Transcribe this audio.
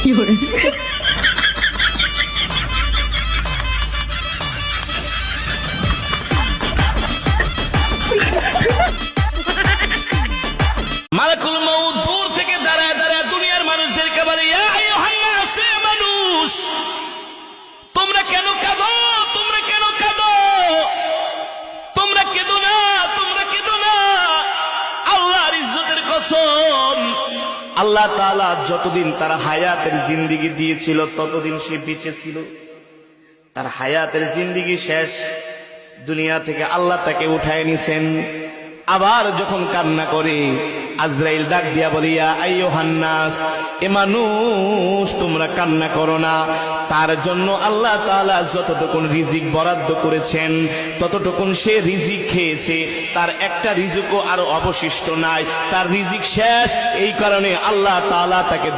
মালাকুল মউত দূর থেকে দাঁড়ায় দাঁড়ায় দুনিয়ার মানুষদেরকে বলে, ইয়া আইয়ুহান নাস, হে মানুষ, তোমরা কেন কাঁদো? তোমরা কেন কাঁদো? তোমরা কেঁদো না, তোমরা কেঁদো না। আল্লাহর ইজ্জতের কসম, আল্লাহ তাআলা যতদিন তার হায়াতের জিন্দেগি দিয়েছিল ততদিন সে বেঁচে ছিল। তার হায়াতের জিন্দেগি শেষ, দুনিয়া থেকে আল্লাহ তাকে উঠায় নিছেন। আবার যখন কান্না করে আজরাইল ডাক দিয়া বলে, ইয়া আইয়ুহান নাস, এ মানুষ তোমরা কান্না করো না। তার জন্য আল্লাহ তাআলা যতটুকুন রিজিক বরাদ্দ করেছেন ততটুকুন সে রিজিক খেয়েছে, তার একটা রিজিকও আর অবশিষ্ট নাই, তার রিজিক শেষ। এই কারণে আল্লাহ তাআলা তাকে